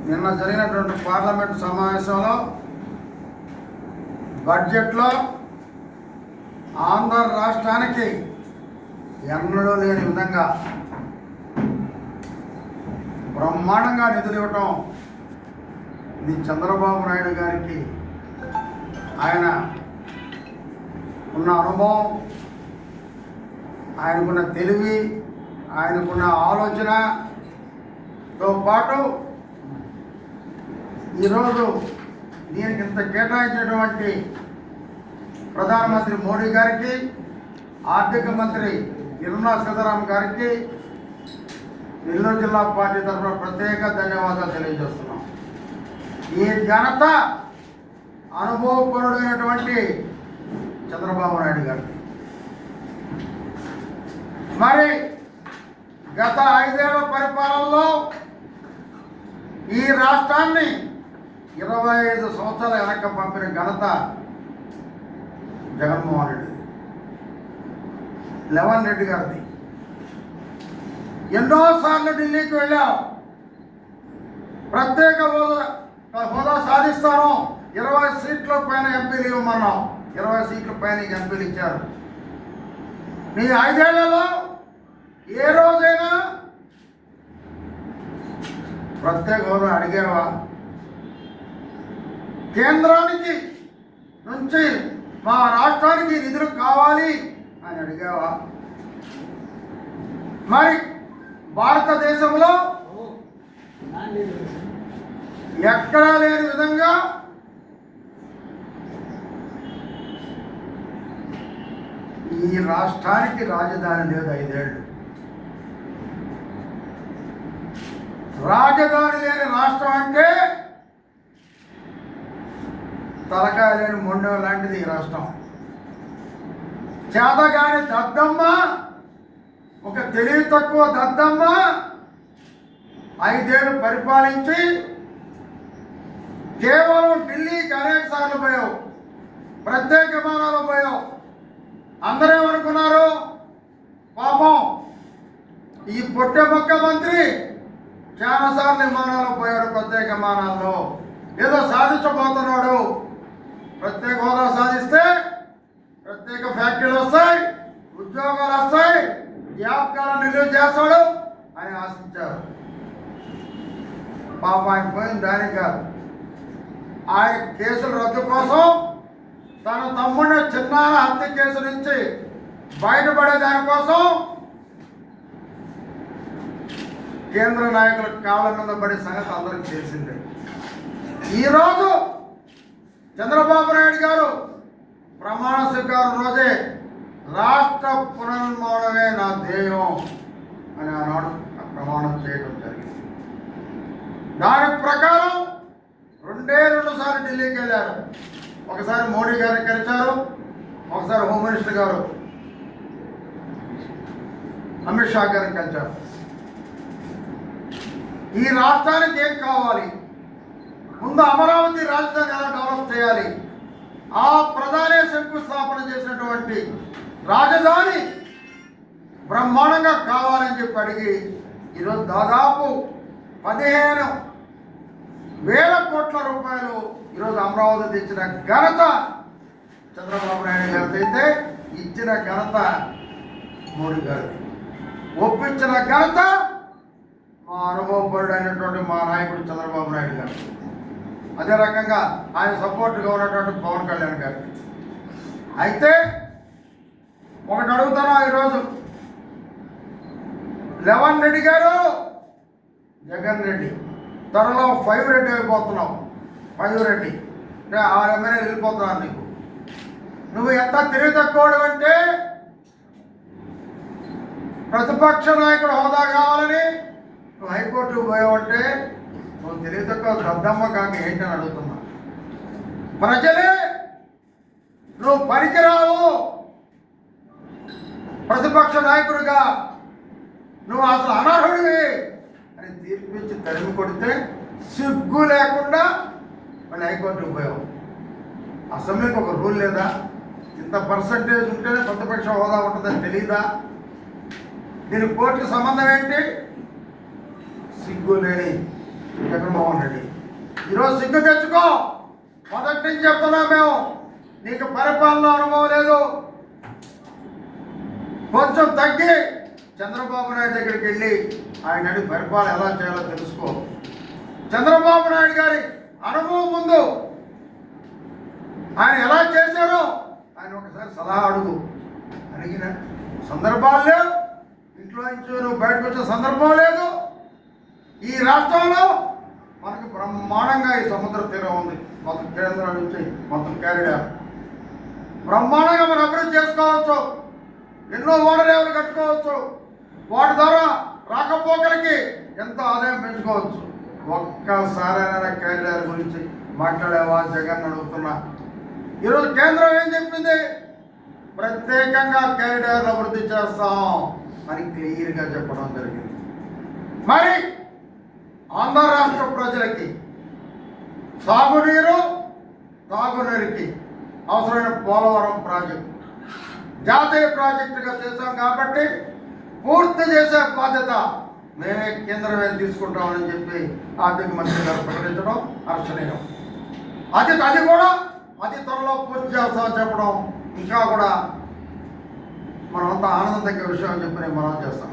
నిన్న జరిగినటువంటి పార్లమెంటు సమావేశంలో బడ్జెట్లో ఆంధ్ర రాష్ట్రానికి ఎన్నడూ లేని విధంగా బ్రహ్మాండంగా నిధులు ఇవ్వటం ఇది చంద్రబాబు నాయుడు గారికి ఆయన ఉన్న అనుభవం, ఆయనకున్న తెలివి, ఆయనకున్న ఆలోచనతో పాటు ఈరోజు దీనికి ఇంత కేటాయించినటువంటి ప్రధానమంత్రి మోడీ గారికి, ఆర్థిక మంత్రి నిర్మలా సీతారామన్ గారికి నెల్లూరు జిల్లా పార్టీ తరఫున ప్రత్యేక ధన్యవాదాలు తెలియజేస్తున్నాం. ఈ ఘనత అనుభవపరుడైనటువంటి చంద్రబాబు నాయుడు గారికి. మరి గత 5 ఏళ్ల పరిపాలనలో ఈ రాష్ట్రాన్ని 25 సంవత్సరాల వెనక్కి పంపిన ఘనత జగన్మోహన్ రెడ్డి, లెవన్ రెడ్డి గారిది. ఎన్నోసార్లు ఢిల్లీకి వెళ్ళాం, ప్రత్యేక హోదా సాధిస్తాను, 20 సీట్ల పైన ఎంపీలు ఇవ్వమన్నాం, 20 సీట్ల పైన ఎంపీలు ఇచ్చారు. నీ 5 ఏళ్లలో ఏ రోజైనా ప్రత్యేక హోదా అడిగావా? కేంద్రానికి నుంచి మా రాష్ట్రానికి నిధులు కావాలి అని అడిగావా? మరి భారతదేశంలో ఎక్కడా లేని విధంగా ఈ రాష్ట్రానికి రాజధాని లేదు. 5 ఏళ్ళు రాజధాని లేని రాష్ట్రం అంటే తలకాయ లేని మొండం లాంటిది ఈ రాష్ట్రం. చేతగాని దద్దమ్మ, ఒక తెలివి తక్కువ దద్దమ్మ 5 ఏళ్ళు పరిపాలించి కేవలం ఢిల్లీకి అనేక సార్లు పోయావు, ప్రత్యేక విమానాలు పోయావు. అందరేమనుకున్నారు? పాపం ఈ పొట్టె మొక్క మంత్రి చాలాసార్లు విమానాలు పోయాడు, ప్రత్యేక విమానాల్లో ఏదో సాధించబోతున్నాడు. ప్రత్యేక హోదా సాధిస్తే ప్రత్యేక ఫ్యాక్టరీలు వస్తాయి, ఉద్యోగాలు వస్తాయి, జ్ఞాపకాలను రిలీజ్ చేస్తాడు అని ఆశించారు. పాప ఆయన పోయింది దానికి కాదు, ఆయన కేసుల రద్దు కోసం, తన తమ్ముడిని చిన్నాల హత్య కేసు నుంచి బయటపడే దానికోసం కేంద్ర నాయకుల కాళ్ళ మీద పడే సంగతి అందరికీ తెలిసిందే. ఈరోజు చంద్రబాబు నాయుడు గారు ప్రమాణ స్వీకారం రోజే రాష్ట్ర పునర్నిర్మాణమే నా ధ్యేయం అని ఆనాడు ప్రమాణం చేయడం జరిగింది. దాని ప్రకారం 2 సార్లు ఢిల్లీకి వెళ్ళారు. ఒకసారి మోడీ గారిని కలిశారు, ఒకసారి హోమ్ మినిస్టర్ గారు అమిత్ షా గారిని కలిశారు. ఈ రాష్ట్రానికి ఏం కావాలి, ముందు అమరావతి రాజధాని ఎలా డెవలప్ చేయాలి, ఆ ప్రధాని శంకుస్థాపన చేసినటువంటి రాజధాని బ్రహ్మాండంగా కావాలని చెప్పి అడిగి ఈరోజు దాదాపు 15,000 కోట్ల రూపాయలు ఈరోజు అమరావతి తెచ్చిన ఘనత చంద్రబాబు నాయుడు గారిది అయితే, ఇచ్చిన ఘనత మోడీ గారిది, ఒప్పించిన ఘనత మా అనుభవపరుడు అయినటువంటి మా నాయకుడు చంద్రబాబు నాయుడు గారు, అదే రకంగా ఆయన సపోర్ట్గా ఉన్నటువంటి పవన్ కళ్యాణ్ గారికి. అయితే ఒకటి అడుగుతాను, ఈరోజు లెవన్ రెడ్డి గారు, జగన్ రెడ్డి, త్వరలో 5 రెడ్డి అయిపోతున్నావు. 5 రెడ్డి అంటే 6 ఎమ్మెల్యేలు వెళ్ళిపోతున్నాను. నువ్వు ఎంత తెలివి తక్కువడు అంటే ప్రతిపక్ష నాయకుడు హోదా కావాలని నువ్వు హైకోర్టుకు పోయావంటే నువ్వు తెలివి తక్కువ దద్దమ్మ కాక ఏంటని అడుగుతున్నా. ప్రజలే నువ్వు పనికిరావు, ప్రతిపక్ష నాయకుడిగా నువ్వు అసలు అనర్హుడివి అని తీర్పిచ్చి తరిమి కొడితే సిగ్గు లేకుండా మళ్ళీ హైకోర్టుకు పోయావు. అసెంబ్లీకి ఒక రూల్ లేదా? ఇంత పర్సంటేజ్ ఉంటేనే ప్రతిపక్ష హోదా ఉంటుందని తెలీదా? దీనికి కోర్టుకి సంబంధం ఏంటి? సిగ్గు లేని జగన్మోహన్ రెడ్డి. సిగ్గు తెచ్చుకో. మొదటి నుంచి చెప్తున్నాం మేము, నీకు పరిపాలన అనుభవం లేదు. కొంచెం తగ్గి చంద్రబాబు నాయుడు దగ్గరికి వెళ్ళి ఆయన అడిగి పరిపాలన ఎలా చేయాలో తెలుసుకో. చంద్రబాబు నాయుడు గారి అనుభవం ముందు ఆయన ఎలా చేశారో ఆయన ఒకసారి సలహా అడుగు. అడిగిన సందర్భాలు లేవు, ఇంట్లో నుంచి నువ్వు బయటకు వచ్చే సందర్భం లేదు. ఈ రాష్ట్రంలో మనకి బ్రహ్మాండంగా ఈ సముద్ర తీరం ఉంది. మొత్తం కేంద్రం నుంచి మొత్తం క్యారిడార్ బ్రహ్మాండంగా మనం అభివృద్ధి చేసుకోవచ్చు. ఎన్నో ఓడరేవులు కట్టుకోవచ్చు. వాటి ద్వారా రాకపోకలకి ఎంతో ఆదాయం పెంచుకోవచ్చు. ఒక్కసారైనా క్యారిడార్ గురించి మాట్లాడేవా జగన్ అడుగుతున్నా. ఈరోజు కేంద్రం ఏం చెప్పింది? ప్రత్యేకంగా క్యారిడార్లు అభివృద్ధి చేస్తాం అని క్లియర్గా చెప్పడం జరిగింది. మరి ఆంధ్ర రాష్ట్ర ప్రజలకి సాగునీరు, తాగునీరుకి అవసరమైన పోలవరం ప్రాజెక్టు జాతీయ ప్రాజెక్టుగా చేశాం కాబట్టి పూర్తి చేసే బాధ్యత మేమే కేంద్రమే తీసుకుంటామని చెప్పి ఆర్థిక మంత్రి గారు ప్రకటించడం హర్షణీయం. అది కూడా అతి త్వరలో పూర్తి చేస్తామని చెప్పడం ఇంకా కూడా మనమంతా ఆనందం తగ్గ విషయం అని చెప్పి నేను మనం చేస్తాం.